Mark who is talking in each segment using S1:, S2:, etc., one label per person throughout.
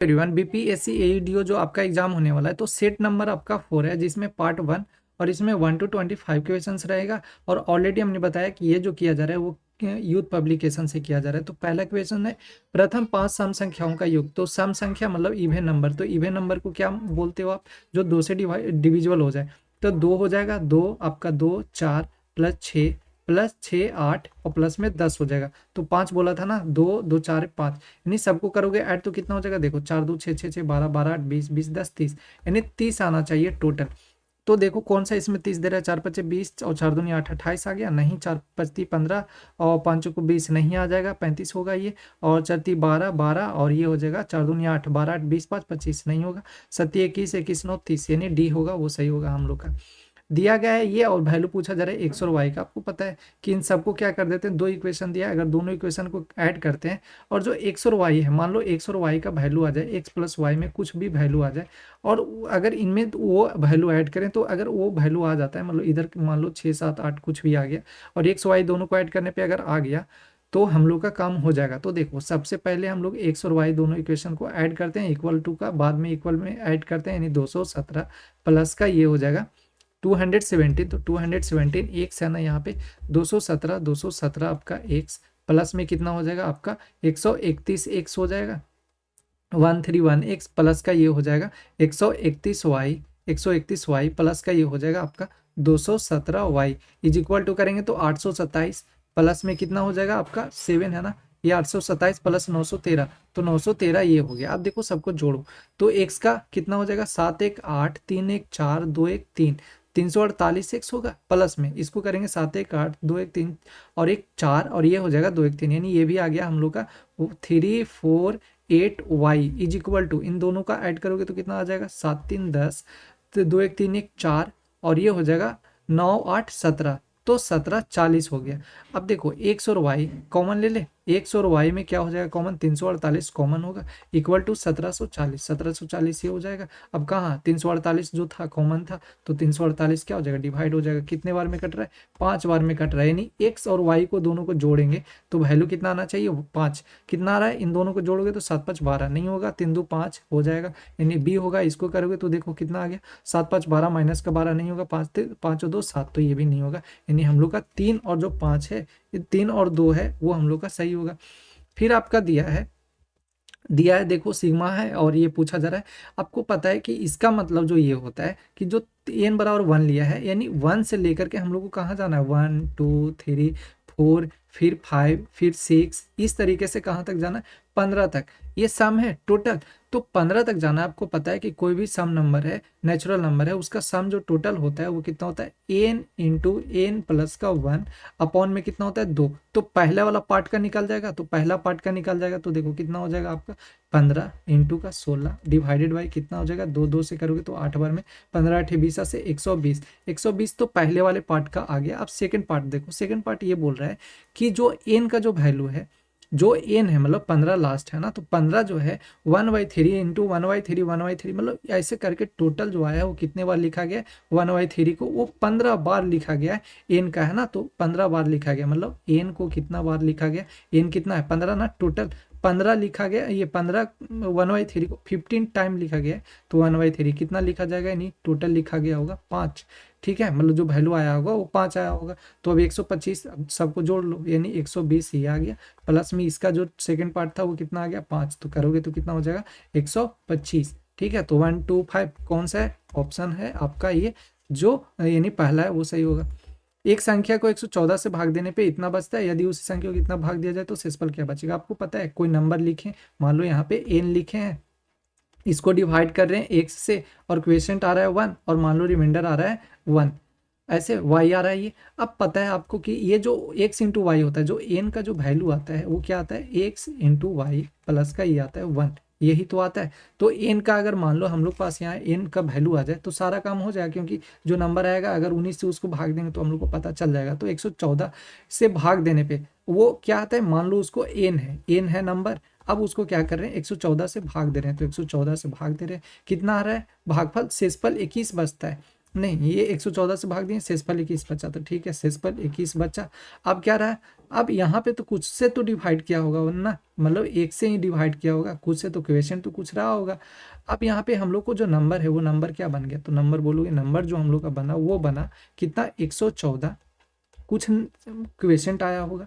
S1: Everyone, BPSC एईडीओ जो आपका exam होने वाला है, तो सेट नंबर आपका 4 है, जिसमें पार्ट 1 और इसमें 1 to 25 क्वेश्चन रहेगा। और ऑलरेडी हमने बताया कि ये जो किया जा रहा है वो यूथ पब्लिकेशन से किया जा रहा है। तो पहला क्वेश्चन है, प्रथम 5 सम संख्याओं का योग। तो सम संख्या मतलब इवन नंबर, तो इवन नंबर को क्या बोलते हो आप? जो 2 से डिविजिबल हो जाए। तो 2 हो जाएगा, 2 आपका 2 4 प्लस 6 8 और प्लस में 10 हो जाएगा। तो 5 बोला था ना, 2 2 4 5, यानी सबको करोगे ऐड तो कितना हो जाएगा? देखो 4 2 6 6 6 12 12 8 20 20 10 30, यानी 30 आना चाहिए टोटल। तो देखो कौन सा इसमें 30 दे रहा है, 4 5 20 और 4 दूनी 8 28 आ गया नहीं, 4 5 15 और 5 को 20 नहीं आ जाएगा, 35 होगा ये। और 4 3 12 12 और ये हो जाएगा 4 दूनी 8 12 8 20 5 25 नहीं होगा, 7 21 21 9 30, यानी डी होगा, वो सही होगा हम लोग का। दिया गया है ये, और वैल्यू पूछा जा रहा है एक्स और वाई का। आपको पता है कि इन सबको क्या कर देते हैं, दो इक्वेशन दिया है, अगर दोनों इक्वेशन को ऐड करते हैं और जो एक्स और वाई है, मान लो एक्स और वाई का वैल्यू आ जाए, एक्स प्लस वाई में कुछ भी वैल्यू आ जाए, और अगर इनमें वो वैल्यू ऐड करें, तो अगर वो वैल्यू आ जाता है, मतलब इधर मान लो 6 7 8 कुछ भी आ गया, और एक्स वाई दोनों को ऐड करने पर अगर आ गया, तो हम लोग का काम हो जाएगा। तो देखो सबसे पहले हम लोग एक्स और वाई दोनों इक्वेशन को ऐड करते हैं इक्वल टू का, बाद में इक्वल में ऐड करते हैं, यानी 217 प्लस का ये हो जाएगा 217। तो 217 एक्स है ना यहाँ पे, 217 आपका एक्स प्लस में कितना हो जाएगा आपका 131 एक्स हो जाएगा, 131 एक्स प्लस का ये हो जाएगा 131 वाई, 131 वाई प्लस का ये हो जाएगा आपका 217 वाई इज इक्वल टू करेंगे तो 827 प्लस में कितना हो जाएगा आपका 7 है ना, ये 827 प्लस 913, तो 913 ये हो गया। अब देखो सबको जोड़ो, तो एक्स का कितना हो जाएगा 7 1 8 3 1 4 2 1 3, 348 एक्स होगा, प्लस में इसको करेंगे 7 1 8 2 1 3 और एक 4, और ये हो जाएगा 2 1 3, यानी ये भी आ गया हम लोग का 3 4 8 वाई इज इक्वल टू, इन दोनों का ऐड करोगे तो कितना आ जाएगा 7 3 10, तो 2 1 3 1 4, और ये हो जाएगा 9 8 17, तो 17 40 हो गया। अब देखो एक्स और वाई कॉमन ले ले, एक्स और वाई में क्या हो जाएगा कॉमन, 348 कॉमन होगा, इक्वल टू 1740, 1740 ये हो जाएगा। अब कहाँ 348 जो था कॉमन था, तो 348 क्या हो जाएगा, डिवाइड हो जाएगा, कितने बार में कट रहा है 5 बार में कट रहा है, यानी एक्स और वाई को दोनों को जोड़ेंगे तो वैल्यू कितना आना चाहिए 5, कितना आ रहा है, इन दोनों को जोड़ोगे तो 7 5 12 नहीं होगा, 3 2 5 हो जाएगा, यानी बी होगा। इसको करोगे तो देखो कितना आ गया 7 5 12 माइनस का 12 नहीं होगा, 5 और 2 7, तो ये भी नहीं होगा, यानी हम लोग का 3 और जो 5 है, 3 और 2 है वो हम लोग का सही होगा। फिर आपका दिया है देखो सिग्मा है, और ये पूछा जा रहा है, आपको पता है कि इसका मतलब जो ये होता है कि जो n बराबर 1 लिया है, यानी 1 से लेकर के हम लोग को कहाँ जाना है, 1 2 3 4 फिर 5 फिर 6, इस तरीके से कहाँ तक जाना है 15 तक, ये सम है टोटल। तो 15 तक जाना है। आपको पता है कि कोई भी सम नंबर है, नेचुरल नंबर है, उसका सम जो टोटल होता है वो कितना होता है, n इंटू एन प्लस का 1 अपॉन में कितना होता है 2, तो पहला वाला पार्ट का निकल जाएगा, तो पहला पार्ट का निकल जाएगा, तो देखो कितना हो जाएगा आपका 15 इंटू का 16 डिवाइडेड बाई कितना हो जाएगा 2 2 से करोगे तो 8 बार में 15 8 20 से 120, 120 तो पहले वाले पार्ट का आ गया। अब सेकंड पार्ट देखो, सेकंड पार्ट ये बोल रहा है कि जो एन का जो वैल्यू है, जो एन है मतलब 15 लास्ट है ना, तो 15 जो है 1/3 इंटू 1/3 1/3, मतलब ऐसे करके टोटल जो आया है वो कितने बार लिखा गया है 1/3 को वो 15 बार लिखा गया है, एन का है ना, तो 15 बार लिखा गया, मतलब एन को कितना बार लिखा गया, एन कितना है 15 ना, टोटल 15 लिखा गया, ये 15 1/3 को 15 टाइम लिखा गया है, तो 1/3 कितना लिखा जाएगा, यानी टोटल लिखा गया होगा 5, ठीक है, मतलब जो वैल्यू आया होगा वो 5 आया होगा। तो अब 125 सबको जोड़ लो, यानी 120 ये आ गया, प्लस में इसका जो सेकंड पार्ट था वो कितना आ गया 5, तो करोगे तो कितना हो जाएगा 125, ठीक है। तो 1 2 5 कौन सा है, ऑप्शन है आपका ये जो यानी पहला है वो सही होगा। एक संख्या को 114 से भाग देने पे इतना बचता है, यदि उसी संख्या को इतना भाग दिया जाए तो शेषफल क्या बचेगा। आपको पता है कोई नंबर लिखें, मान लो यहाँ पे n लिखे हैं, इसको डिवाइड कर रहे हैं x से, और क्वेश्चन आ रहा है 1, और मान लो रिमाइंडर आ रहा है 1, ऐसे y आ रहा है ये। अब पता है आपको कि ये जो x इंटू वाई होता है, जो n का जो वैल्यू आता है वो क्या आता है x इंटू वाई प्लस का ये आता है 1, यही तो आता है। तो n का अगर मान लो हम लोग पास यहाँ n का वैल्यू आ जाए तो सारा काम हो जाएगा, क्योंकि जो नंबर आएगा अगर 19 से उसको भाग देंगे तो हम लोग को पता चल जाएगा। तो 114 से भाग देने पे वो क्या आता है, मान लो उसको n है नंबर, अब उसको क्या कर रहे हैं 114 से भाग दे रहे हैं, तो 114 से भाग दे रहे हैं, कितना आ रहा है भागफल, शेषफल 21 बचता है, नहीं, ये 114 से भाग दिए, शेषफल 21 बचा, तो ठीक है, शेषफल 21 बचा। अब क्या रहा, अब यहाँ पे तो कुछ से तो डिवाइड किया होगा वरना, मतलब एक से ही डिवाइड किया होगा, कुछ से तो क्वेश्चन तो कुछ रहा होगा। अब यहाँ पे हम लोग को जो नंबर है वो नंबर क्या बन गया, तो नंबर बोलोगे, नंबर जो हम लोग का बना वो बना कितना, 114, कुछ क्वेश्चन आया होगा,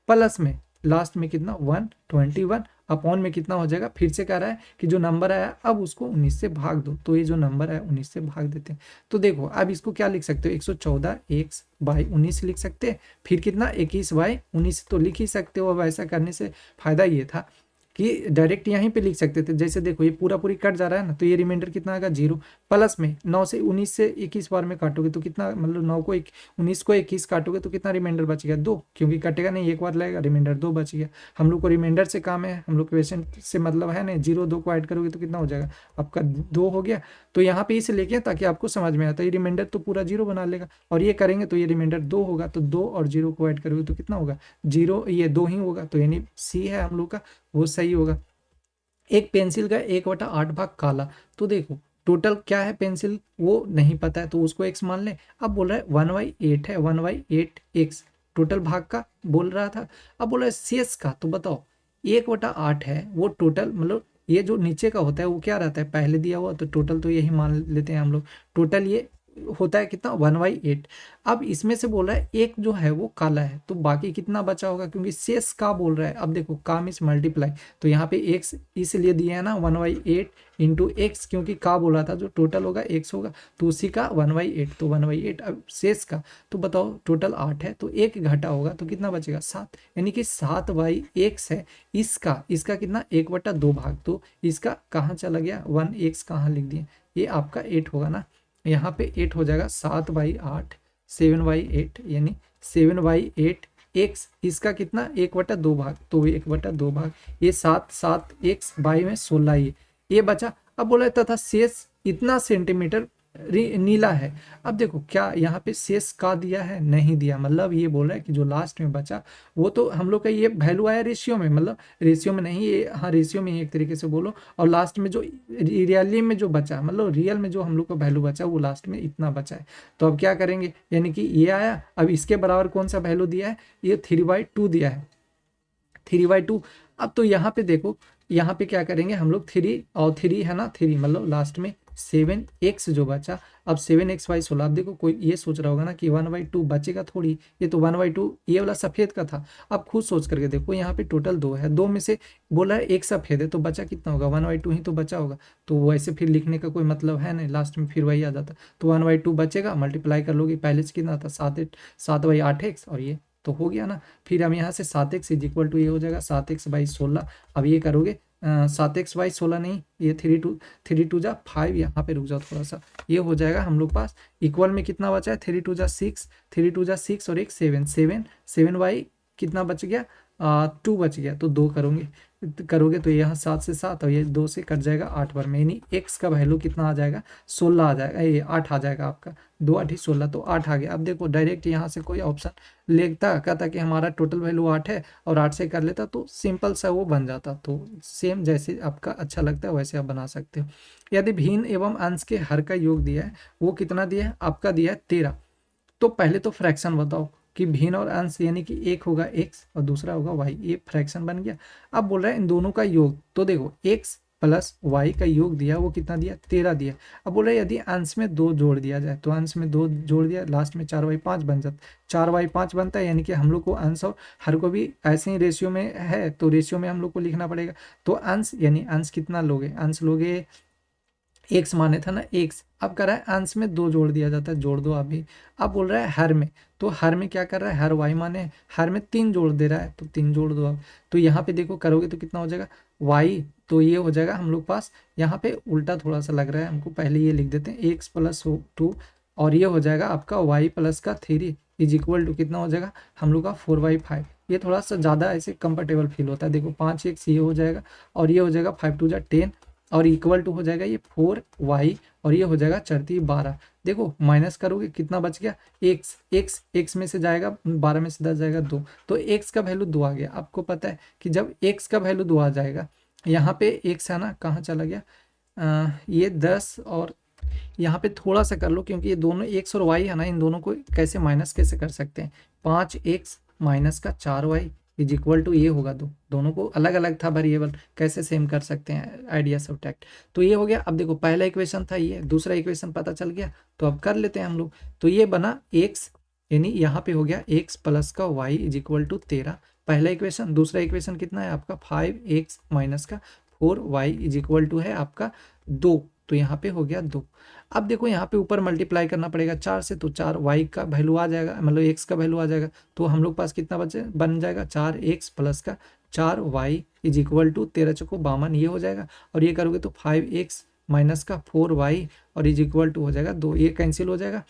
S1: प्लस में लास्ट में कितना 121, अपॉन में कितना हो जाएगा, फिर से कह रहा है कि जो नंबर आया अब उसको 19 से भाग दो, तो ये जो नंबर है 19 से भाग देते हैं। तो देखो अब इसको क्या लिख सकते हो, 114 एक्स बाई 19 लिख सकते हैं, फिर कितना 21 बाई 19 तो लिख ही सकते हो। अब ऐसा करने से फायदा ये था कि डायरेक्ट यहीं पे लिख सकते थे, जैसे देखो ये पूरा पूरी कट जा रहा है ना, तो ये रिमाइंडर कितना आएगा 0, प्लस में 9 से 19 से 21 बार में काटोगे तो कितना, मतलब 9 को 19 को 21 काटोगे तो कितना रिमाइंडर बच गया 2, क्योंकि कटेगा नहीं, एक बार लगेगा, रिमाइंडर 2 बच गया। हम लोग को रिमाइंडर से काम है, हम लोग क्वेश्चन से मतलब है ना, 0 2 को ऐड करोगे तो कितना हो जाएगा आपका 2 हो गया। तो यहाँ पे इसे लेके ताकि आपको समझ में आता है, ये रिमाइंडर तो पूरा 0 बना लेगा, और ये करेंगे तो ये रिमाइंडर 2 होगा, तो 2 और 0 को ऐड करोगे तो कितना होगा 0, ये 2 ही होगा, तो यानी सी है हम लोग का, वो सही होगा। एक पेंसिल का 1/8 भाग काला, तो देखो टोटल क्या है पेंसिल वो नहीं पता है, तो उसको एक्स मान ले। अब बोल रहा है 1/8 है, 1/8 एक्स टोटल भाग का बोल रहा था। अब बोल रहा है शेष का, तो बताओ 1/8 है वो टोटल, मतलब ये जो नीचे का होता है वो क्या रहता है, पहले दिया हुआ, तो टोटल तो यही मान लेते हैं हम लोग, टोटल ये होता है कितना 1/8। अब इसमें से बोल रहा है एक जो है वो काला है, तो बाकी कितना बचा होगा, क्योंकि शेष का बोल रहा है। अब देखो का मीन्स मल्टीप्लाई, तो यहाँ पे एक्स इसलिए दिया है ना 1/8 इंटू एक्स, क्योंकि का बोला था, जो टोटल होगा एक्स होगा, तो उसी का 1/8, तो 1/8। अब शेष का तो बताओ टोटल 8 है, तो एक घटा होगा तो कितना बचेगा 7, यानी कि 7/x है। इसका इसका कितना 1/2 भाग, तो इसका कहाँ चला गया 1x कहाँ लिख दिए, ये आपका 8 होगा ना, यहाँ पे 8 हो जाएगा, 7/8 7/8, यानी 7/8 एक्स, इसका कितना 1/2 भाग, तो 1/2 भाग, ये 7 बाई में 16, ये बचा। अब बोला तथा शेष इतना सेंटीमीटर नीला है। अब देखो क्या यहाँ पे शेष का दिया है, नहीं दिया, मतलब ये बोल रहा है कि जो लास्ट में बचा वो तो हम लोग का ये वैल्यू आया रेशियो में, मतलब रेशियो में नहीं, ये हाँ रेशियो में ही एक तरीके से बोलो, और लास्ट में जो रियली में जो बचा, मतलब रियल में जो हम लोग का वैल्यू बचा वो लास्ट में इतना बचा है। तो अब क्या करेंगे, यानी कि ये आया, अब इसके बराबर कौन सा वैल्यू दिया है, ये 3/2 दिया है, 3/2। अब तो यहाँ पे देखो, यहाँ पे क्या करेंगे हम लोग, 3 और 3 है ना, 3 मतलब लास्ट में 7x जो बचा। अब 7x/16, अब देखो कोई ये सोच रहा होगा ना कि 1/2 बचेगा थोड़ी, ये तो 1/2 ये वाला सफ़ेद का था। अब खुद सोच करके देखो, यहाँ पे टोटल 2 है, 2 में से बोला है एक सफ़ेद है, तो बचा कितना होगा 1/2 ही तो बचा होगा, तो वैसे फिर लिखने का कोई मतलब है नहीं, लास्ट में फिर वही आ जाता, तो 1/2 बचेगा, मल्टीप्लाई कर लोगे, पहले से कितना था 7/8x, और ये तो हो गया ना। फिर हम यहाँ से 7x इज इक्वल टू ये हो जाएगा 7x/16। अब ये करोगे 7x/16 नहीं, ये 3 2 जा 5, यहाँ पे रुक जाओ थोड़ा सा, ये हो जाएगा हम लोग पास इक्वल में कितना बचा है, 3 2 जा 6, 3 2 जा 6 और एक 7 बाई कितना बच गया 2 बच गया, तो 2 करोगे तो यहाँ 7 से 7 और ये 2 से कट जाएगा 8 बार में, यानी एक्स का वैल्यू कितना आ जाएगा 16 आ जाएगा, ये 8 आ जाएगा आपका, 2 8 ही 16, तो 8 आ गया। अब देखो डायरेक्ट यहाँ से कोई ऑप्शन लेता कहता कि हमारा टोटल वैल्यू 8 है और 8 से कर लेता, तो सिंपल सा वो बन जाता। तो सेम जैसे आपका अच्छा लगता है वैसे आप बना सकते हो। यदि भिन्न एवं अंश के हर का योग दिया है, वो कितना दिया है आपका, दिया है 13। तो पहले तो फ्रैक्शन बताओ कि भिन्न और अंश, यानी कि एक होगा x और दूसरा होगा y, ये फ्रैक्शन बन गया। अब बोल रहा है इन दोनों का योग, तो देखो x प्लस y का योग दिया, वो कितना दिया 13 दिया। अब बोल रहा है यदि अंश में 2 जोड़ दिया जाए, तो अंश में 2 जोड़ दिया, लास्ट में 4/5 बन जाता, 4/5 बनता है, यानी कि हम लोग को अंश और हर को भी ऐसे ही रेशियो में है, तो रेशियो में हम लोग को लिखना पड़ेगा। तो अंश यानी अंश कितना लोगे, अंश लोगे एक्स माने था ना एक्स, अब कर रहा है अंश में 2 जोड़ दिया जाता है, जोड़ दो अभी। अब बोल रहा है हर में, तो हर में क्या कर रहा है, हर वाई माने हर में 3 जोड़ दे रहा है, तो 3 जोड़ दो अब। तो यहाँ पे देखो करोगे तो कितना हो जाएगा वाई, तो ये हो जाएगा हम लोग पास, यहाँ पे उल्टा थोड़ा सा लग रहा है हमको, पहले ये लिख देते हैं एक्स प्लस 2, और ये हो जाएगा आपका वाई प्लस का 3 इज इक्वल टू कितना हो जाएगा हम लोग का 4/5। ये थोड़ा सा ज़्यादा ऐसे कंफर्टेबल फील होता है, देखो 5x ये हो जाएगा, और ये हो जाएगा 5 2 जा 10, और इक्वल टू हो जाएगा ये 4y, और ये हो जाएगा 12। देखो माइनस करोगे कितना बच गया x में से जाएगा 12 में से 10 जाएगा 2, तो x का वैल्यू 2 आ गया। आपको पता है कि जब x का वैल्यू 2 आ जाएगा, यहाँ पे x है ना कहाँ चला गया, ये 10 और यहाँ पे थोड़ा सा कर लो, क्योंकि ये दोनों एक्स और वाई है ना, इन दोनों को कैसे माइनस कैसे कर सकते हैं। 5x माइनस का 4y इज इक्वल टू ये होगा दोनों को अलग अलग था वेरिएबल, कैसे सेम कर सकते हैं, आइडिया सब्ट्रैक्ट। तो ये हो गया। अब देखो पहला इक्वेशन था ये, दूसरा इक्वेशन पता चल गया, तो अब कर लेते हैं हम लोग। तो ये बना x, यानी यहाँ पे हो गया x प्लस का y इज इक्वल टू 13, पहला इक्वेशन। दूसरा इक्वेशन कितना है आपका 5x माइनस का 4y इज इक्वल टू है आपका 2, तो यहाँ पे हो गया 2। अब देखो यहाँ पे ऊपर मल्टीप्लाई करना पड़ेगा 4 से, तो 4y का वैल्यू आ जाएगा, मतलब x का वैल्यू आ जाएगा। तो हम लोग पास कितना बचे बन जाएगा 4x प्लस का 4y इज इक्वल टू 13 चौको 52, ये हो जाएगा। और ये करोगे तो 5x माइनस का 4y और इज इक्वल टू हो जाएगा 2, ये कैंसिल हो जाएगा।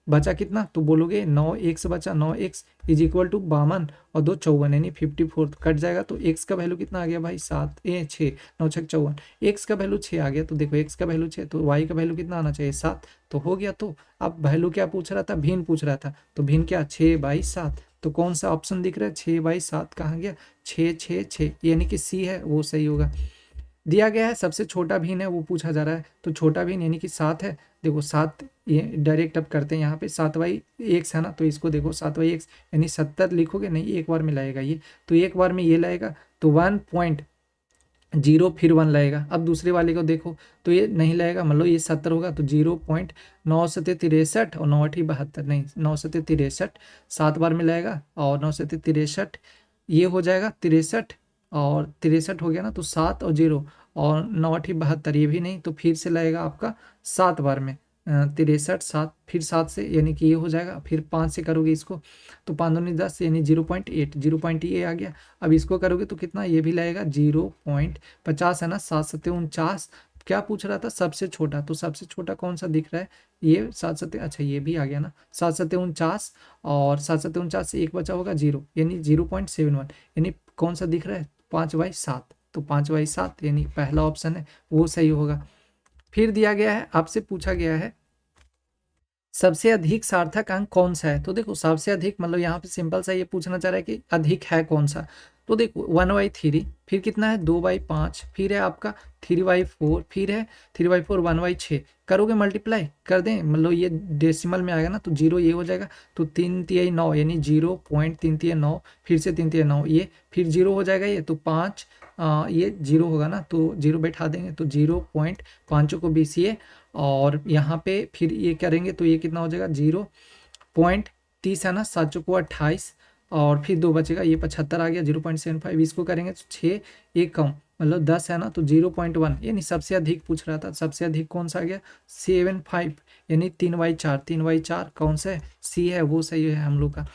S1: बचा कितना, तो बोलोगे 9x बचा, 9x इज इक्वल टू 52 और 2 54, यानी 54 कट जाएगा। तो x का वैल्यू कितना आ गया भाई 7 6, 9 6 54, x का वैल्यू 6 आ गया। तो देखो x का वैल्यू 6, तो y का वैल्यू कितना आना चाहिए 7, तो हो गया। तो अब वैल्यू क्या पूछ रहा था, भिन्न पूछ रहा था, तो भिन्न क्या 6/7, तो कौन सा ऑप्शन दिख रहा है 6/7 कहाँ गया 6 6 6, यानी कि सी है वो सही होगा। दिया गया है सबसे छोटा भिन्न है वो पूछा जा रहा है, तो छोटा भिन्न यानी कि 7 है। देखो 7, ये डायरेक्ट अब करते हैं यहाँ पे 7/x है ना, तो इसको देखो 7/x यानी 70 लिखोगे नहीं, एक बार में लाएगा ये, तो एक बार में ये लाएगा तो 1.0 फिर 1 लाएगा। अब दूसरे वाले को देखो तो ये नहीं लाएगा, मतलब ये 70 होगा, तो 0.963 और 9×8=72, नहीं 9×7=63, 7 बार में लाएगा और 9×7=63, ये हो जाएगा 63 और 63 हो गया ना, तो 7 और 0 और 9×8=72, ये भी नहीं, तो फिर से लाएगा आपका 7 बार में 63 7, फिर 7 से यानी कि ये हो जाएगा, फिर 5 से करोगे इसको तो 5 दूनी 10 यानी 0.8, 0. ये आ गया। अब इसको करोगे तो कितना, ये भी लाएगा 0.50 है ना, 7×7=49। क्या पूछ रहा था सबसे छोटा, तो सबसे छोटा कौन सा दिख रहा है, ये 7×7, अच्छा ये भी आ गया ना 7×7=49, और 7×7=49 से एक बचा होगा 0, यानी 0.71, यानी कौन सा दिख रहा है 5/7, तो 5/7 यानी पहला ऑप्शन है वो सही होगा। फिर दिया गया है, आपसे पूछा गया है सबसे अधिक सार्थक अंक कौन सा है। तो देखो सबसे अधिक मतलब यहाँ पे सिंपल सा ये पूछना चाह रहा है कि अधिक है कौन सा। तो देखो 1/3, फिर कितना है 2/5, फिर है आपका 3/4, फिर है 3/4, 1/6, करोगे मल्टीप्लाई कर दें, मतलब ये डेसिमल में आएगा ना, तो 0 ये हो जाएगा, तो 3×3=9 यानी 0.339, फिर से 3×3=9, ये फिर 0 हो जाएगा, ये तो 5 ये 0 होगा ना, तो 0 बैठा देंगे, तो 0.5 को 20 ये, और यहाँ पे फिर ये करेंगे तो ये कितना हो जाएगा 0.30 है ना, 7×4=28, और फिर 2 बचेगा, ये 75 आ गया 0.75, इसको करेंगे तो 6 एक कम मतलब 10 है ना, तो 0.1, यानी सबसे अधिक पूछ रहा था, सबसे अधिक कौन सा आ गया 75, यानी 3/4, 3/4 कौन सा है, सी है वो सही है हम लोग का।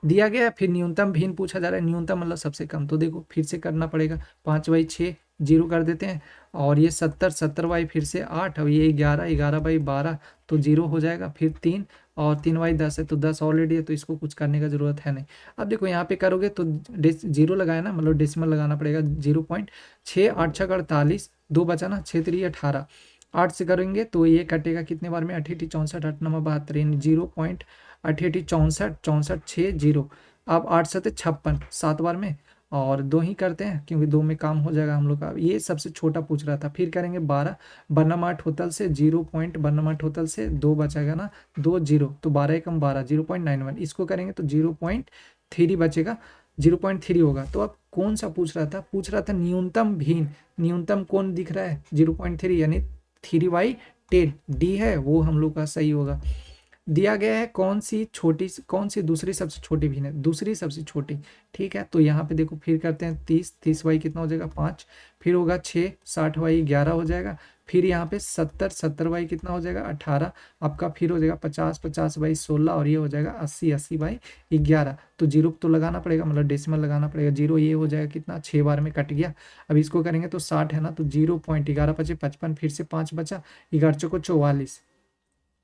S1: दिया गया फिर न्यूनतम भिन्न पूछा जा रहा है, न्यूनतम मतलब सबसे कम, तो देखो फिर से करना पड़ेगा 5/6 0 कर देते हैं, और ये 70 70 फिर से 8, और ये 11 11/12, तो 0 हो जाएगा, फिर 3 और 3/10 है, तो 10 ऑलरेडी है, तो इसको कुछ करने का जरूरत है नहीं। अब देखो यहाँ पे करोगे तो 0 लगाया ना, मतलब डेसिमल लगाना पड़ेगा, 0.6 8 6 48, 2 बचा ना 6 3 18, 8 से करेंगे तो ये कटेगा कितने बार में 8 8 64 8 9 72, यानी 0.88 64 64 6 0। अब 8 7 56, 7 बार में, और 2 ही करते हैं क्योंकि 2 में काम हो जाएगा हम लोग का। ये सबसे छोटा पूछ रहा था। फिर करेंगे 12 बनम 8 होतल से 0 पॉइंट बनम 8 होतल से 2 बचेगा ना, 2 0, तो 12 एकम 12 0.91, इसको करेंगे तो 0.3 बचेगा, 0.3 होगा। तो अब कौन सा पूछ रहा था, पूछ रहा था न्यूनतम भिन्न, न्यूनतम कौन दिख रहा है 0.3, यानी 3/10, डी है वो हम लोग का सही होगा। दिया गया है कौन सी दूसरी सबसे छोटी भिन्न है, दूसरी सबसे छोटी, ठीक है। तो यहाँ पे देखो फिर करते हैं 30 कितना हो जाएगा 5, फिर होगा 6 60 11 हो जाएगा, फिर यहाँ पे 70 कितना हो जाएगा 18, आपका फिर हो जाएगा 50 और ये हो जाएगा 80 तो 0 तो लगाना पड़ेगा, मतलब डेसिमल लगाना पड़ेगा, 0 ये हो जाएगा कितना 6 बार में कट गया। अब इसको करेंगे तो 60 है ना, तो 0.11 बचे 55, फिर से 5 बचा, 11 चौको 44,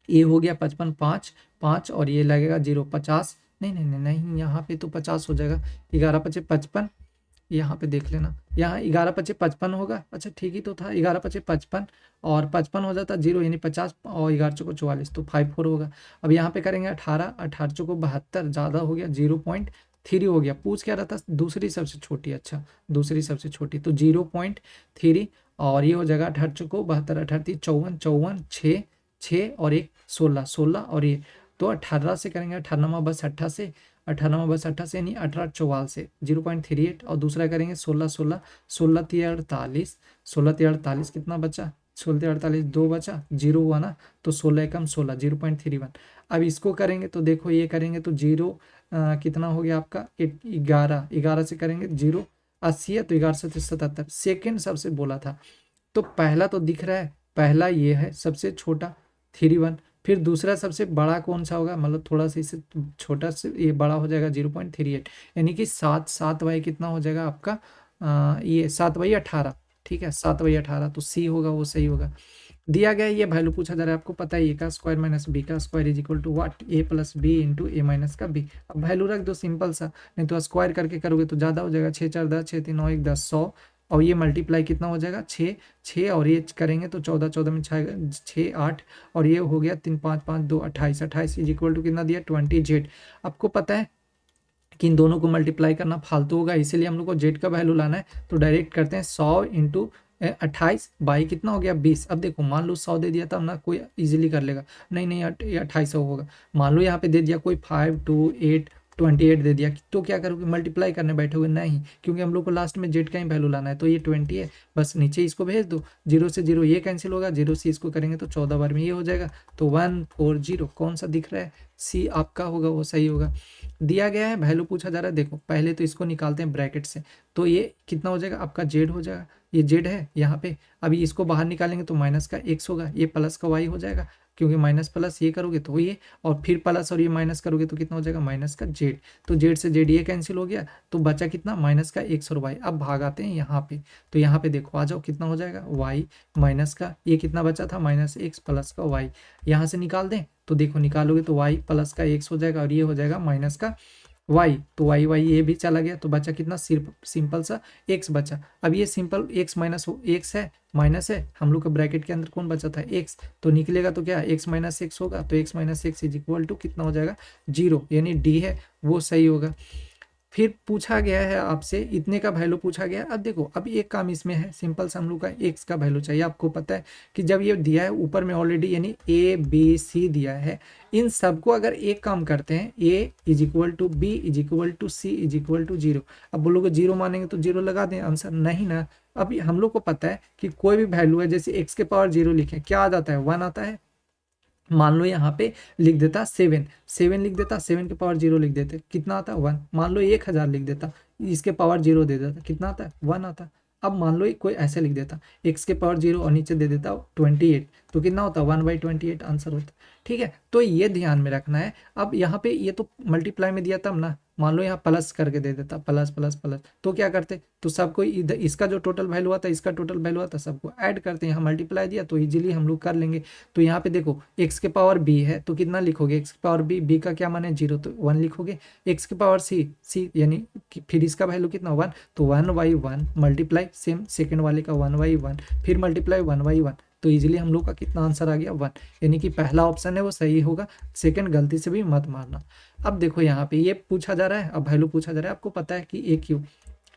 S1: ये हो गया 55 5 5, और ये लगेगा 0 50, नहीं नहीं नहीं नहीं, यहाँ पे तो 50 हो जाएगा, 11 5 55, यहाँ पे देख लेना, यहाँ 11 5 55 होगा, अच्छा ठीक ही तो था 11 5 55, और 55 हो जाता 0 यानी 50, और 11 चौको 44, तो 54 होगा। अब यहाँ पे करेंगे 18 18 चौको 72, ज़्यादा हो गया 0.3 हो गया। पूछ क्या रहा था दूसरी सबसे छोटी, अच्छा दूसरी सबसे छोटी, तो 0.3, और ये हो जाएगा 18 चौको 72 18 54 54 6 6 और एक 16, 16 और ये तो 18 से करेंगे, 18 से यानी 18 से 0.38 और दूसरा करेंगे 16 16, 16 3 48, 16 3 48 कितना बचा, 16 3 48 2 बचा, 0 हुआ ना, तो 16 एकम 16 0.31। अब इसको करेंगे तो देखो ये करेंगे तो 0 कितना हो गया आपका 11, 11 से करेंगे 0 80 है तो 11 से 77। सेकेंड सबसे बोला था तो पहला तो दिख रहा है, पहला ये है सबसे छोटा 31, फिर दूसरा सबसे बड़ा कौन सा होगा, मतलब थोड़ा सा इससे छोटा से ये बड़ा हो जाएगा 0.38, यानी कि 7 7 बाई कितना हो जाएगा आपका ये 7/18, ठीक है 7/18, तो सी होगा वो सही होगा। दिया गया ये वैल्यू पूछा जा रहा है, आपको पता है ए का स्क्वायर माइनस बी का square is equal to what, A plus B into A minus का बी। अब वैल्यू रख दो सिंपल सा, नहीं तो स्क्वायर करके करोगे तो ज़्यादा हो जाएगा, 6 4 10, 6 3 9 1 10, 100 और ये मल्टीप्लाई कितना हो जाएगा 6 6 और ये करेंगे तो 14 14 में 6 8 और ये हो गया 3 5 5 2 28, 28 इज इक्वल टू कितना दिया 20 जेड। आपको पता है कि इन दोनों को मल्टीप्लाई करना फालतू होगा, इसीलिए हम लोग को जेड का वैल्यू लाना है, तो डायरेक्ट करते हैं 100 इंटू 28 बाई कितना हो गया 20। अब देखो मान लो 100 दे दिया तब ना कोई इजीली कर लेगा, नहीं नहीं 2800 होगा। मान लो यहाँ पे दे दिया कोई 5 2 8 28 दे दिया, तो क्या करोगे मल्टीप्लाई करने बैठोगे, नहीं क्योंकि हम लोग को लास्ट में जेड का ही वैल्यू लाना है, तो ये 20 है, बस नीचे इसको भेज दो, 0 से 0 ये कैंसिल होगा, 0 से इसको करेंगे तो 14 बार में ये हो जाएगा, तो 140 कौन सा दिख रहा है, सी आपका होगा वो सही होगा। दिया गया है वैल्यू पूछा जा रहा है, देखो पहले तो इसको निकालते हैं ब्रैकेट से, तो ये कितना हो जाएगा आपका जेड हो जाएगा, ये जेड है यहाँ पे, अभी इसको बाहर निकालेंगे तो माइनस का एक्स होगा, ये प्लस का वाई हो जाएगा, क्योंकि माइनस प्लस ये करोगे तो ये, और फिर प्लस और ये माइनस करोगे तो कितना हो जाएगा माइनस का जेड, तो जेड से जेड ये कैंसिल हो गया, तो बचा कितना माइनस का एक्स और वाई। अब भाग आते हैं यहाँ पे, तो यहाँ पे देखो आ जाओ कितना हो जाएगा वाई माइनस का ये कितना बचा था माइनस एक्स प्लस का वाई, यहाँ से निकाल दें तो देखो निकालोगे तो वाई प्लस का एक्स हो जाएगा और ये हो जाएगा माइनस का वाई, तो वाई वाई ये भी चला गया, तो बचा कितना सिर्फ सिंपल सा एक्स बचा। अब ये सिंपल एक्स माइनस एक्स है माइनस है, हम लोग के ब्रैकेट के अंदर कौन बचा था एक्स, तो निकलेगा तो क्या एक्स माइनस एक्स होगा, तो x minus x is equal to कितना हो जाएगा 0, यानी डी है वो सही होगा। फिर पूछा गया है आपसे इतने का वैल्यू पूछा गया। अब देखो अब एक काम इसमें है सिंपल सा, हम लोग का एक्स का वैल्यू चाहिए। आपको पता है कि जब ये दिया है ऊपर में ऑलरेडी यानी ए बी सी दिया है, इन सबको अगर एक काम करते हैं A is equal to B is equal to C is equal to 0, अब बोलोगे 0 मानेंगे तो 0 लगा दें आंसर, नहीं ना। अब हम लोग को पता है कि कोई भी वैल्यू है, जैसे एक्स के पावर 0 लिखे क्या आ जाता है 1 आता है, मान लो यहाँ पे लिख देता 7 7 लिख देता, 7 के पावर 0 लिख देते कितना आता है 1, मान लो 1000 लिख देता, इसके पावर 0 दे देता कितना आता है 1 आता। अब मान लो कोई ऐसे लिख देता x के पावर 0 और नीचे दे देता 28, तो कितना होता 1/28 आंसर होता। ठीक है, तो ये ध्यान में रखना है। अब यहाँ पे ये तो मल्टीप्लाई में दिया तब ना, मान लो यहाँ प्लस करके दे देता प्लस प्लस प्लस, तो क्या करते तो सबको इधर इसका जो टोटल वैल्यू आता है इसका टोटल वैल्यू आता है सबको ऐड करते हैं, यहाँ मल्टीप्लाई दिया तो इजीली हम लोग कर लेंगे। तो यहाँ पे देखो x के पावर b है तो कितना लिखोगे x के पावर b, b का क्या माने 0 तो 1 लिखोगे, x के पावर c यानी फिर इसका वैल्यू कितना 1, तो 1/1 मल्टीप्लाई सेम सेकेंड वाले का 1/1 फिर मल्टीप्लाई 1/1, तो इजीली हम लोग का कितना आंसर आ गया 1, यानी कि पहला ऑप्शन है वो सही होगा, सेकंड गलती से भी मत मारना। अब देखो यहाँ पे ये पूछा जा रहा है, अब वैल्यू पूछा जा रहा है, आपको पता है कि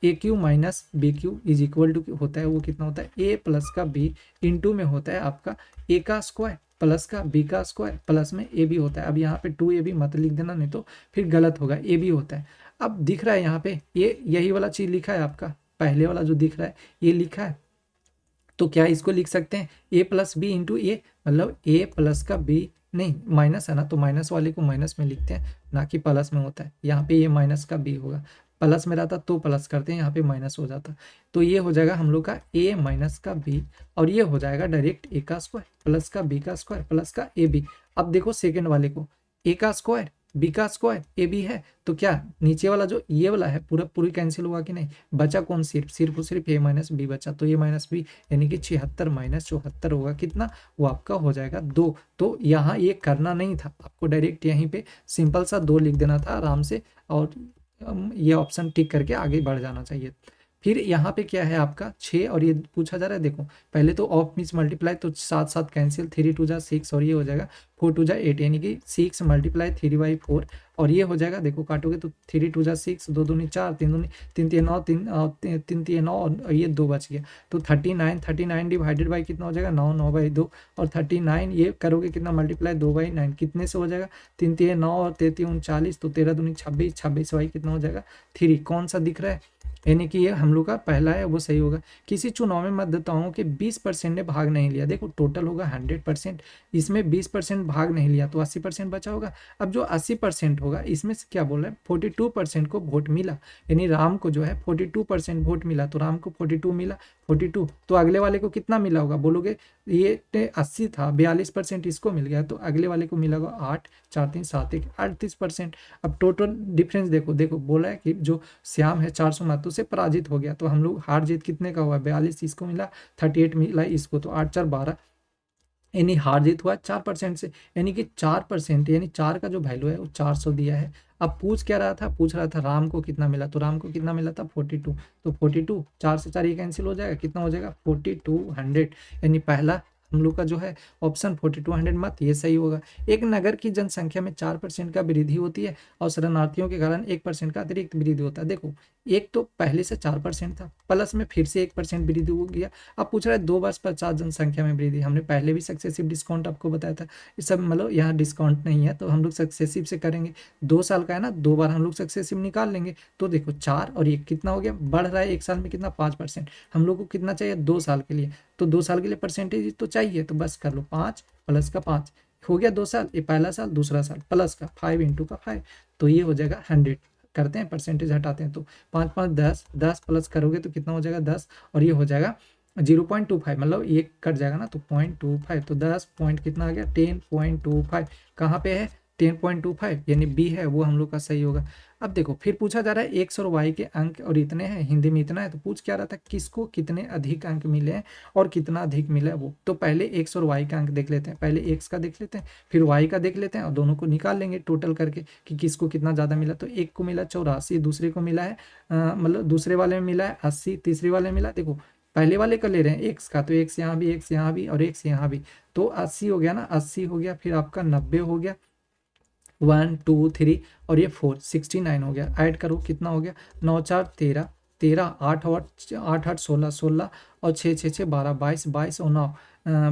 S1: A cube minus B cube is equal to होता है वो कितना होता है ए प्लस का बी इंटू में होता है आपका ए का स्क्वायर प्लस का बी का स्क्वायर प्लस में ए भी होता है। अब यहाँ पे 2ab मत लिख देना नहीं तो फिर गलत होगा, ए भी होता है। अब दिख रहा है यहाँ पे ये यही वाला चीज लिखा है आपका, पहले वाला जो दिख रहा है ये लिखा है, तो क्या इसको लिख सकते हैं ए प्लस बी इंटू ए, मतलब ए प्लस का बी, नहीं माइनस है ना तो माइनस वाले को माइनस में लिखते हैं ना कि प्लस में होता है, यहाँ पे ये माइनस का बी होगा, प्लस में रहता तो प्लस करते हैं यहाँ पे माइनस हो जाता, तो ये हो जाएगा हम लोग का ए माइनस का बी और ये हो जाएगा डायरेक्ट ए का स्क्वायर प्लस का बी का स्क्वायर प्लस का ए बी। अब देखो सेकेंड वाले को ए का स्क्वायर बी का स्क्वायर ए बी है, तो क्या नीचे वाला जो ये वाला है पूरा पूरी कैंसिल हुआ कि नहीं, बचा कौन सिर्फ ए माइनस बी बचा, तो ये माइनस बी यानी कि 76 माइनस 74 होगा कितना, वो आपका हो जाएगा 2। तो यहाँ ये करना नहीं था आपको, डायरेक्ट यहीं पे सिंपल सा 2 लिख देना था आराम से और ये ऑप्शन टिक करके आगे बढ़ जाना चाहिए। फिर यहाँ पे क्या है आपका 6 और ये पूछा जा रहा है, देखो पहले तो ऑफ मीन्स मल्टीप्लाई, तो साथ साथ कैंसिल, 3 2 जा 6 और ये हो जाएगा 4 2 जा 8, यानी कि 6 मल्टीप्लाई 3/4 और ये हो जाएगा, देखो काटोगे तो 3 2 जा 6, 2 दूनी 4, 3 दूनी 3 3 9, 3 3 9 और ये 2 बच गया, तो 39 डिवाइडेड बाई कितना हो जाएगा 9 9/2 और 39 ये करोगे कितना मल्टीप्लाई 2/9 कितने से हो जाएगा 3 3 9 और 3 3 39, तो 13 दूनी 26, 26 बाई कितना हो जाएगा 3, कौन सा दिख रहा है, यानी कि ये हम लोग का पहला है वो सही होगा। किसी चुनाव में मतदाताओं के 20% ने भाग नहीं लिया, देखो टोटल होगा 100%, इसमें 20% भाग नहीं लिया तो 80% बचा होगा। अब जो 80% होगा इसमें से क्या बोल रहा है 42% को वोट मिला, यानी राम को जो है 42% वोट मिला, तो राम को 42 मिला, 42, तो अगले वाले को कितना मिला होगा बोलोगे, ये 80 था 42% इसको मिल गया, तो अगले वाले को मिला होगा 8 4 3 7 1 38%। अब टोटल डिफरेंस देखो, देखो बोला है कि जो श्याम है 400 मतों से पराजित हो गया, तो हम लोग हार जीत कितने का हुआ 42 इसको मिला, 38 मिला इसको, तो 8 4 12, यानी हार जीत हुआ 4% से, यानी कि 4%, यानी 4 का जो वैल्यू है वो 400 दिया है। अब पूछ क्या रहा था, पूछ रहा था राम को कितना मिला, तो राम को कितना मिला था 42, तो 42 4 से 4 ये कैंसिल हो जाएगा, कितना हो जाएगा 4200, यानी पहला हम लोग का जो है ऑप्शन 4200 मत ये सही होगा। एक नगर की जनसंख्या में 4% का वृद्धि होती है और शरणार्थियों के कारण 1% का अतिरिक्त वृद्धि होता है। देखो एक तो पहले से 4% था, प्लस में फिर से 1% वृद्धि हो गया। अब पूछ रहा है 2 वर्ष पश्चात जनसंख्या में वृद्धि, हमने पहले भी सक्सेसिव डिस्काउंट आपको बताया था, इस सब मतलब यहाँ डिस्काउंट नहीं है तो हम लोग सक्सेसिव से करेंगे, 2 साल का है ना, 2 बार हम लोग सक्सेसिव निकाल लेंगे, तो देखो 4 और 1 कितना हो गया, बढ़ रहा है एक साल में कितना 5%, हम लोग को कितना चाहिए 2 साल के लिए, तो 2 साल के लिए परसेंटेज तो चाहिए, तो बस कर लो 5 प्लस का 5 हो गया 2 साल, ये पहला साल दूसरा साल, प्लस का 5 इंटू का 5, तो ये हो जाएगा 100, करते हैं परसेंटेज हटाते हैं, तो 5 5 10, 10 प्लस करोगे तो कितना हो जाएगा 10 और ये हो जाएगा 0.25, मतलब ये कट जाएगा ना तो 0.25, तो 10 पॉइंट कितना आ गया 10.25, कहाँ पे है 10.25, यानी बी है वो हम लोग का सही होगा। अब देखो फिर पूछा जा रहा है एक्स और वाई के अंक और इतने हैं, हिंदी में इतना है, तो पूछ क्या रहा था किसको कितने अधिक अंक मिले हैं और कितना अधिक मिला है वो, तो पहले एक्स और वाई का अंक देख लेते हैं, पहले एक्स का देख लेते हैं फिर वाई का देख लेते हैं और दोनों को निकाल लेंगे टोटल करके कि किसको कितना ज़्यादा मिला, तो एक को मिला 84, दूसरे को मिला है मतलब दूसरे वाले में मिला है 80, तीसरे वाले में मिला, देखो पहले वाले का ले रहे हैं एक्स का, तो एक्स यहाँ भी, एक्स यहाँ भी और एक्स यहाँ भी, तो 80 हो गया ना, 80 हो गया, फिर आपका 90 हो गया, 1 2 3 और ये 4 69 हो गया, ऐड करो कितना हो गया 9 4 13, 13 8 8 8 16 16 और 6 6 6 12 22 22 और 9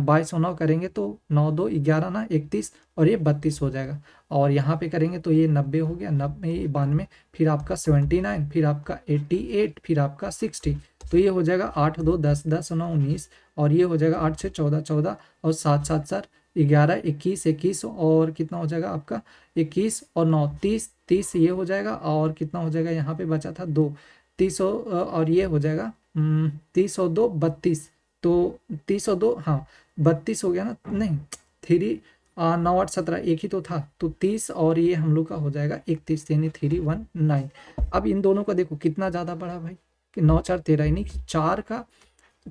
S1: 22 और 9 करेंगे तो 9 2 11 ना 31 और ये 32 हो जाएगा, और यहाँ पे करेंगे तो ये 90 हो गया, 90 92, फिर आपका 79, फिर आपका 88, फिर आपका 60, तो ये हो जाएगा 8 2 10 10 9 19 और ये हो जाएगा 8 6 14 14 और 7 7 4 11 21 21 और कितना हो जाएगा आपका 21 और 9 30 30 ये हो जाएगा, और कितना हो जाएगा यहाँ पे बचा था 2 30 और ये हो जाएगा 30 और 2 32, तो 30 और 2 हाँ 32 हो गया ना, नहीं 3 9 8 17 एक ही तो था, तो 30 और ये हम लोग का हो जाएगा 31, यानी 319। अब इन दोनों का देखो कितना ज़्यादा बढ़ा भाई कि 9 4 13, यानी 4 का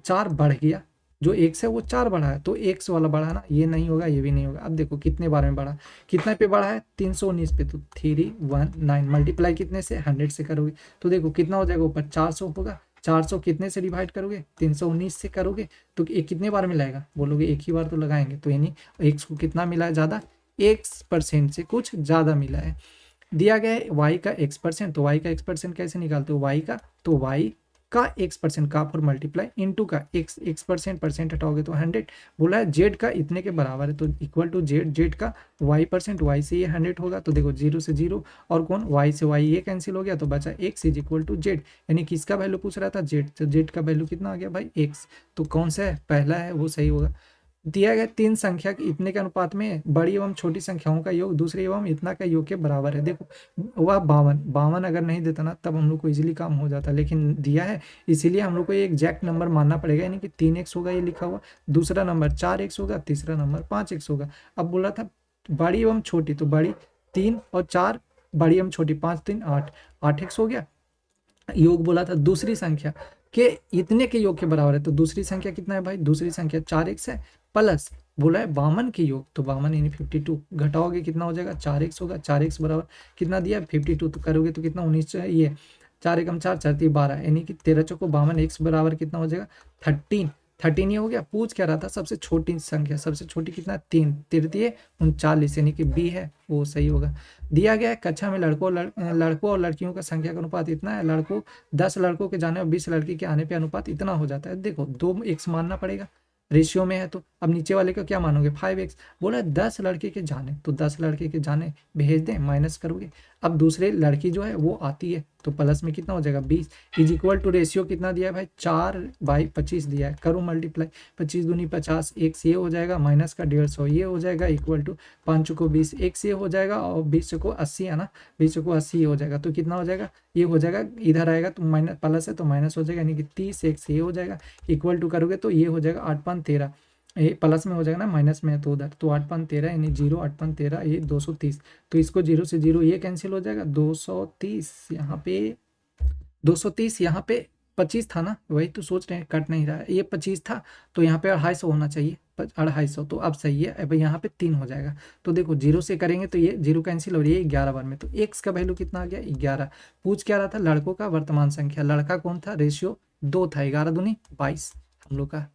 S1: 4 बढ़ गया, जो एक से वो 4 बढ़ा है, तो एक्स वाला बढ़ा ना, ये नहीं होगा ये भी नहीं होगा। अब देखो कितने बार में बढ़ा, कितने पे बढ़ा है 319 पे, तो 319 मल्टीप्लाई कितने से 100 से करोगे, तो देखो कितना हो जाएगा ऊपर 400 होगा, 400 कितने से डिवाइड करोगे 319 से करोगे, तो ये कितने बार में लाएगा बोलोगे एक ही बार तो लगाएंगे, तो यानी एक्स को कितना मिला है ज़्यादा, x% से कुछ ज़्यादा मिला है। दिया गया है y का x%, तो y का x% कैसे निकालते हो, y का तो y का x% का फॉर मल्टीप्लाई इनटू का x% परसेंट हटाओगे तो 100, बोला है z का इतने के बराबर है तो इक्वल टू z का y%, y से ये 100 होगा, तो देखो 0 से 0 और कौन y से y ये कैंसिल हो गया, तो बचा x is equal to z, यानी किसका वैल्यू पूछ रहा था z, तो z का वैल्यू कितना आ गया भाई x, तो कौन सा है पहला है वो सही होगा। दिया गया 3 संख्या के इतने के अनुपात में बड़ी एवं छोटी संख्याओं का योग दूसरे एवं इतना का योग के बराबर है, देखो वह 52 अगर नहीं देता ना तब हम लोग को इजीली काम हो जाता, लेकिन दिया है इसीलिए हम लोग को ये एग्जैक्ट नंबर मानना पड़ेगा, यानी कि 3x होगा ये लिखा हुआ, दूसरा नंबर 4x होगा, तीसरा नंबर 5x होगा। अब बोला था बड़ी एवं छोटी, तो बड़ी 3 और 4, बड़ी एवं छोटी 5 3 8, 8x हो गया। योग बोला था दूसरी संख्या के इतने के योग के बराबर है, तो दूसरी संख्या कितना है भाई, दूसरी संख्या 4x है, प्लस बोला है 52 के योग, तो 52 यानी 52 घटाओगे कितना हो जाएगा 4x होगा, 4x बराबर कितना दिया 52, तो करोगे तो कितना 19 ये 4 एकम 4, 4 3 12, यानी कि 13 चौको 52, एक्स बराबर कितना हो जाएगा 13। 13 ये हो गया। पूछ क्या रहा था, सबसे छोटी संख्या, सबसे छोटी कितना 3, तृतीय 39, यानी कि बी है वो सही होगा। दिया गया है कक्षा में लड़कों और लड़कियों का संख्या का अनुपात इतना है, लड़कों 10 लड़कों के जाने और 20 लड़की के आने पे अनुपात इतना हो जाता है। देखो 2x मानना पड़ेगा, रेशियो में है तो। अब नीचे वाले का क्या मानोगे 5x। बोला 10 लड़के के जाने, तो 10 लड़के के जाने भेज दें, माइनस करोगे। अब दूसरे लड़की जो है वो आती है, तो प्लस में कितना हो जाएगा 20 इज इक्वल टू रेशियो कितना दिया है भाई 4/25 दिया है। करो मल्टीप्लाई, 25 दूनी 50, x ये हो जाएगा, माइनस का 150 ये हो जाएगा, इक्वल टू 5 चौको 20, x ये हो जाएगा, और 20 चौको 80 है ना, 20 चौको 80 ये हो जाएगा। तो कितना हो जाएगा, ये हो जाएगा, इधर आएगा तो माइनस, प्लस है तो माइनस हो जाएगा, यानी कि 30 x ये हो जाएगा, इक्वल टू करोगे तो ये हो जाएगा 8/13, ये प्लस में हो जाएगा ना, माइनस में है तो उधर, तो 8/13 यानी 0 8/13 ये 230। तो इसको 0 से 0 ये कैंसिल हो जाएगा, 230 यहाँ पे, 230 यहाँ पे 25 था ना, वही तो सोच रहे हैं, कट नहीं रहा है, ये 25 था तो यहाँ पे 250 होना चाहिए, 250, तो अब सही है। अब यहाँ पे 3 हो जाएगा। तो देखो 0 से करेंगे तो ये 0 कैंसिल हो रही है 11 बार में, तो x का वैल्यू कितना आ गया 11। पूछ क्या रहा था, लड़कों का वर्तमान संख्या, लड़का कौन था, रेशियो 2 था, 11 दूनी 22 हम लोग का,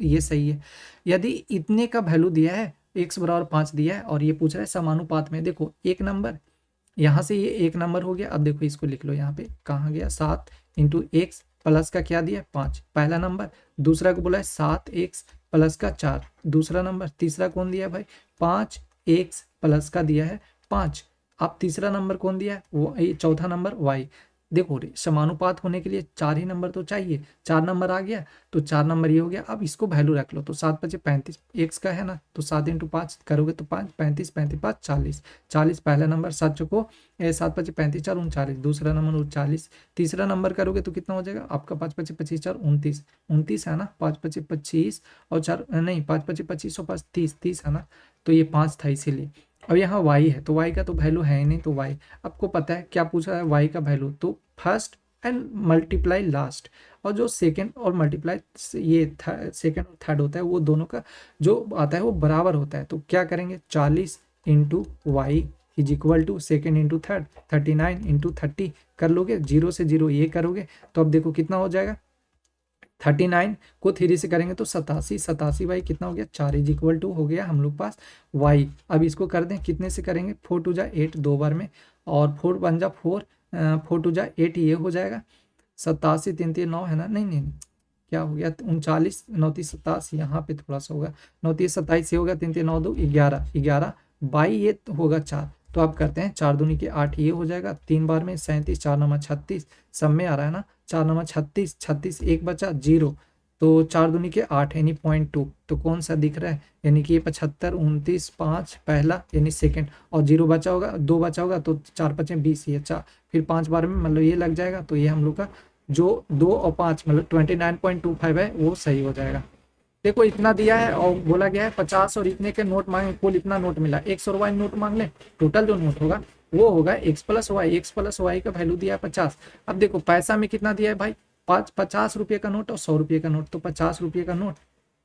S1: ये सही है। यदि इतने का वैल्यू दिया है, x बराबर 5 दिया है, और ये पूछ रहा है समानुपात में, देखो एक नंबर यहाँ से ये एक नंबर हो गया। अब देखो इसको लिख लो, यहाँ पे कहाँ गया 7 इंटू एक्स प्लस का क्या दिया 5, पहला नंबर। दूसरा को बोला है 7x प्लस का 4, दूसरा नंबर। तीसरा कौन दिया है भाई 5x प्लस का दिया है 5। अब तीसरा नंबर कौन दिया है, वो ये चौथा नंबर y। देखो रे समानुपात होने के लिए 4 ही नंबर तो चाहिए, 4 नंबर आ गया तो 4 नंबर ये हो गया। अब इसको वैल्यू रख लो, तो 7 5 35, एक्स का है ना, तो 7 इंटू 5 करोगे तो 5 35 35 5 40, 40 पहला नंबर, 7 चौको 7 5 35 4 39, दूसरा नंबर 39। तीसरा नंबर करोगे तो कितना हो जाएगा आपका 5 5 25 4 29, 29 है ना, 5 5 25 और 4 नहीं 5 5 25 और 5 30, 30 है ना, तो ये 5 था इसीलिए। अब यहाँ y है तो y का तो वैल्यू है ही नहीं, तो y आपको पता है क्या पूछा है y का वैल्यू, तो फर्स्ट एंड मल्टीप्लाई लास्ट, और जो सेकंड और मल्टीप्लाई ये सेकंड और थर्ड होता है वो दोनों का जो आता है वो बराबर होता है। तो क्या करेंगे 40 into y is equal to second into third 39 into 30 कर लोगे, 0 से 0 ये करोगे तो अब देखो कितना हो जाएगा 39 को 3 से करेंगे तो 87, 87 बाई कितना हो गया 4 इज इक्वल टू हो गया हम लोग पास y। अब इसको कर दें कितने से करेंगे 4 2 जा 8 दो बार में, और 4 1 जा 4, 4 2 जा 8 ये हो जाएगा 87, 3 3 9 है ना, नहीं नहीं क्या हो गया 39 9 3 27, यहाँ पे थोड़ा सा होगा 9 3 27 ये होगा 3 3 9 2 11, 11 बाई ये होगा 4। तो आप करते हैं 4 दूनी के 8 ये हो जाएगा 3 बार में 37, 4 नंबर 36 सब में आ रहा है ना, 4 नंबर 36, 36 एक बचा 0, तो 4 दूनी के 8 यानी 0.2, तो कौन सा दिख रहा है यानी कि ये 75 29 5 पहला यानी सेकंड, और 0 बचा होगा 2 बचा होगा तो 4 5 20 ये 4 फिर 5 बार में मतलब ये लग जाएगा, तो ये हम लोग का जो 2 और 5 मतलब 29.25 है वो सही हो जाएगा। देखो इतना दिया है और बोला गया है 50 और इतने के नोट मांगे, कुल इतना नोट मिला, एक्स और वाई नोट मांग ले, टोटल जो नोट होगा वो होगा एक्स प्लस वाई का वैल्यू दिया है 50। अब देखो पैसा में कितना दिया है भाई 50 रुपये का नोट और 100 रुपये का नोट, तो 50 रुपये का नोट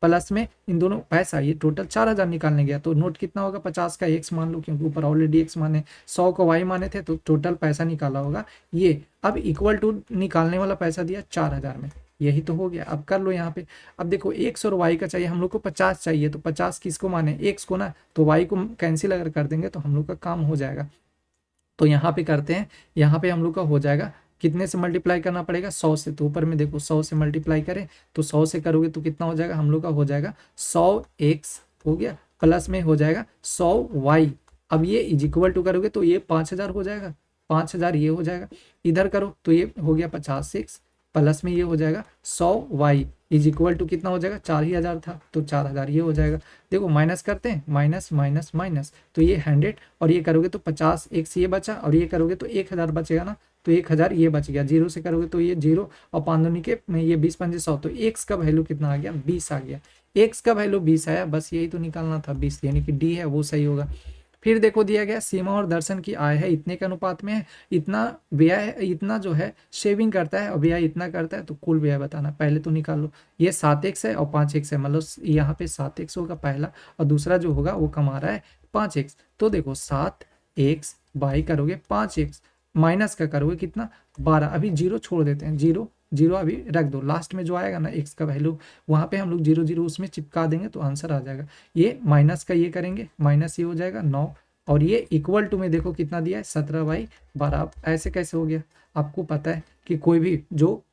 S1: प्लस में इन दोनों पैसा, ये टोटल 4000 निकालने गया, तो नोट कितना होगा 50 का एक्स मान लो क्योंकि ऊपर ऑलरेडी एक्स माने, 100 का वाई माने थे तो टोटल पैसा निकाला होगा ये। अब इक्वल टू निकालने वाला पैसा दिया 4000 में, यही तो हो गया। अब कर लो यहाँ पे, अब देखो एक्स और वाई का चाहिए हम लोग को 50 चाहिए, तो 50 किसको माने एक्स को ना, तो वाई को कैंसिल अगर कर देंगे तो हम लोग का काम हो जाएगा। तो यहाँ पे करते हैं, यहाँ पे हम लोग का हो जाएगा कितने से मल्टीप्लाई करना पड़ेगा 100 से, तो ऊपर में देखो 100 से मल्टीप्लाई करें तो 100 से करोगे तो कितना हो जाएगा हम लोग का हो जाएगा 100x हो गया, प्लस में हो जाएगा 100y। अब ये इज इक्वल टू करोगे तो ये 5000 हो जाएगा, 5000 ये हो जाएगा, इधर करो तो ये हो गया 50x, प्लस में ये हो जाएगा 100y इज इक्वल टू कितना हो जाएगा 4000 था तो 4000 ये हो जाएगा। देखो माइनस करते हैं, माइनस माइनस माइनस, तो ये 100 और ये करोगे तो 50 x ये बचा, और ये करोगे तो 1000 बचेगा ना, तो 1000 ये बच गया, 0 से करोगे तो ये 0 और 5 दूनी के ये 20 5 100, तो x का वैल्यू कितना आ गया 20 आ गया, x का वैल्यू 20 आया, बस यही तो निकालना था 20, यानी कि डी है वो सही होगा। फिर देखो दिया गया सीमा और दर्शन की आय है इतने के अनुपात में है, इतना व्यय इतना जो है शेविंग करता है और व्यय इतना करता है, तो कुल व्यय बताना, पहले तो निकाल लो, ये 7x है और 5x है, मतलब यहाँ पे 7x होगा पहला और दूसरा जो होगा वो कमा रहा है 5x, तो देखो 7x बाई करोगे 5x माइनस का करोगे कितना 12, अभी जीरो छोड़ देते हैं, जीरो जीरो अभी रख दो, लास्ट में जो आएगा ना x का वैल्यू वहाँ पे हम लोग जीरो जीरो उसमें चिपका देंगे तो आंसर आ जाएगा। ये माइनस का ये करेंगे, माइनस ये हो जाएगा 9, और ये इक्वल टू में देखो कितना दिया है 17/12। अब ऐसे कैसे हो गया, आपको पता है कि कोई भी जो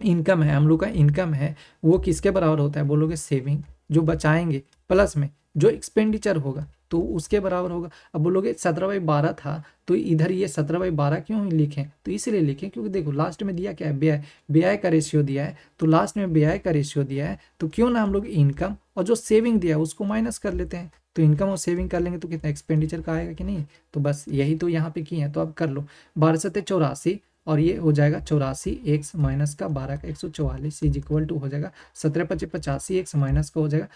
S1: इनकम है, हम लोग का इनकम है वो किसके बराबर होता है, बोलोगे सेविंग, जो बचाएंगे प्लस में जो एक्सपेंडिचर होगा तो उसके बराबर होगा। अब बोलोगे 17/12 था तो इधर ये 17/12 क्यों लिखें, तो इसलिए लिखें क्योंकि देखो लास्ट में दिया क्या है, व्यय, व्यय का रेशियो दिया है, तो लास्ट में व्यय का रेशियो दिया है तो क्यों ना हम लोग इनकम और जो सेविंग दिया है उसको माइनस कर लेते हैं, तो इनकम और सेविंग कर लेंगे तो कितना एक्सपेंडिचर का आएगा कि नहीं। तो बस यही तो यहाँ पे किए हैं, तो अब कर लो 12×7=84 और ये हो जाएगा 84 एक्स माइनस का 12 का 144 इज इक्वल टू हो जाएगा 17×5=85 एक्स माइनस का हो जाएगा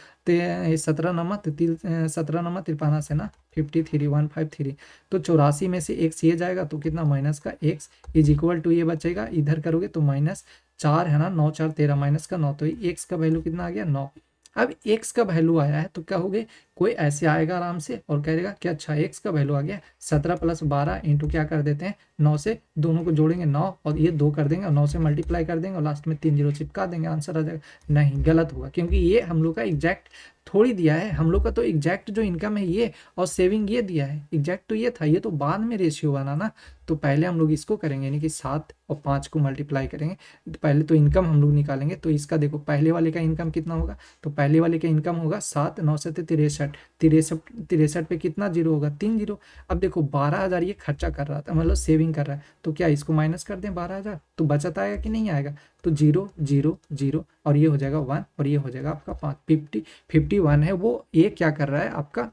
S1: 17 से ना 53 तो 84 में से एक्स ये जाएगा तो कितना माइनस का एक्स इज इक्वल टू ये बचेगा, इधर करोगे तो -4 है ना, 9×4=13 माइनस का 9, तो एक्स का वैल्यू कितना आ गया 9। अब एक्स का वैल्यू आया है तो क्या हो गए, कोई ऐसे आएगा आराम से और कहेगा कि अच्छा एक्स का वैल्यू आ गया 17+12 इंटू क्या कर देते हैं 9 से, दोनों को जोड़ेंगे 9 और ये 2 कर देंगे और 9 से मल्टीप्लाई कर देंगे और लास्ट में 3 जीरो चिपका देंगे, आंसर आ जाएगा। नहीं, गलत होगा क्योंकि ये हम लोग का एग्जैक्ट थोड़ी दिया है, हम लोग का तो एग्जैक्ट जो इनकम है ये और सेविंग ये दिया है, एग्जैक्ट तो ये था, ये तो बाद में रेशियो बना ना। तो पहले हम लोग इसको करेंगे यानी कि 7 और 5 को मल्टीप्लाई करेंगे, तो पहले तो इनकम हम लोग निकालेंगे, तो इसका देखो पहले वाले का इनकम कितना होगा, तो पहले वाले का इनकम होगा 7, 9 से 63, 63 पे कितना जीरो होगा 3 जीरो। अब देखो 12,000 ये खर्चा कर रहा था, मतलब सेविंग कर रहा है, तो क्या इसको माइनस कर दें 12,000 तो बचत आएगा कि नहीं आएगा, तो 0 0 0 और ये हो जाएगा 1 और ये हो जाएगा आपका 5, 51 है वो, ये क्या कर रहा है आपका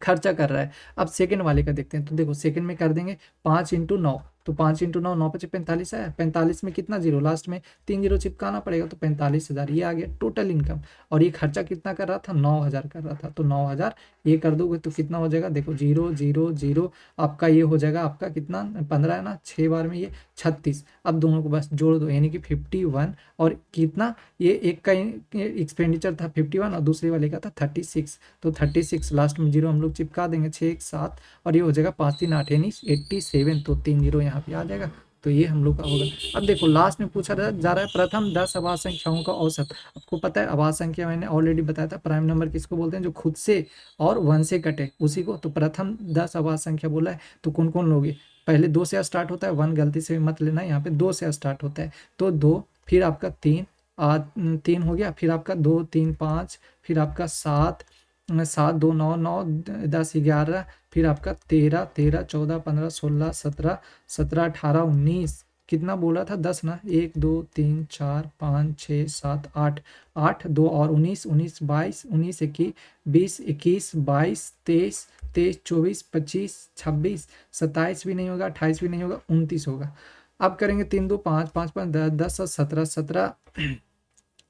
S1: खर्चा कर रहा है। अब सेकंड वाले का देखते हैं, तो देखो सेकंड में कर देंगे 5×9, तो 5×9 9×5=45 है, 45 में कितना जीरो, लास्ट में 3 जीरो चिपकाना पड़ेगा तो 45,000 ये आ गया टोटल इनकम। और ये खर्चा कितना कर रहा था 9,000 कर रहा था, तो 9,000 ये कर दोगे तो कितना हो जाएगा, देखो 0 0 0 आपका ये हो जाएगा आपका कितना 15 है ना, 6 बार में ये 36। अब दोनों को बस जोड़ दो यानी कि 51 और कितना, ये एक का एक्सपेंडिचर था 51 और दूसरे वाले का था 36, तो 36 लास्ट में जीरो हम लोग चिपका देंगे 6 1 7 और ये हो जाएगा 5 3 8 यानी 87, तो 3 जीरो यहाँ पे आ जाएगा, तो ये हम लोग का होगा। अब देखो लास्ट में पूछा जा रहा है प्रथम 10 अभाज्य संख्याओं का औसत। आपको पता है अभाज्य संख्या मैंने ऑलरेडी बताया था, प्राइम नंबर किसको बोलते हैं, जो खुद से और 1 से कटे उसी को, तो प्रथम 10 अभाज्य संख्या बोला है तो कौन कौन लोगे, पहले 2 से स्टार्ट होता है, 1 गलती से मत लेना, यहाँ पे 2 से स्टार्ट होता है, तो 2 फिर आपका 3 हो गया, फिर आपका 2 3 5, फिर आपका 7 7 2 9 9 10 11, फिर आपका 13 13 14 15 16 17 17 18 19, कितना बोला था 10 ना, 1 2 3 4 5 6 7 8 8 2 और 19 19 22 19 21 21 22 23 23 24 25 26 27 भी नहीं होगा, 28 भी नहीं होगा, 29 होगा। अब करेंगे 3 2 5 5 5 10 10 और 17 17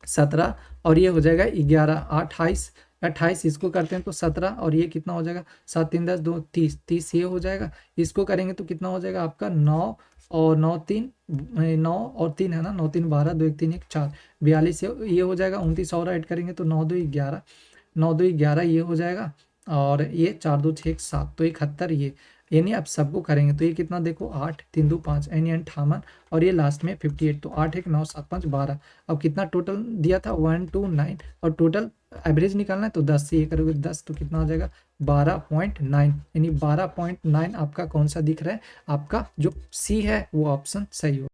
S1: 17 और ये हो जाएगा 11 28 28, इसको करते हैं तो 17 और ये कितना हो जाएगा 7 3 10 2 30 30 ये हो जाएगा, इसको करेंगे तो कितना हो जाएगा आपका 9 और 9 3 9 और 3 है ना, 9 3 12 2 1 3 1 4 42 ये हो जाएगा, 29 और ऐड करेंगे तो 9 2 11 9 2 11 ये हो जाएगा और ये 4 2 6 7 तो 71 ये, यानी आप सबको करेंगे तो ये कितना देखो 8 3 2 5 यानी 58 और ये लास्ट में 58, तो 8 1 9 7 5 12। अब कितना टोटल दिया था 1 2 9 और टोटल एवरेज निकालना है तो 10 से ये करोगे 10 तो कितना हो जाएगा 12.9, यानी 12.9 आपका कौन सा दिख रहा है, आपका जो सी है वो ऑप्शन सही हो।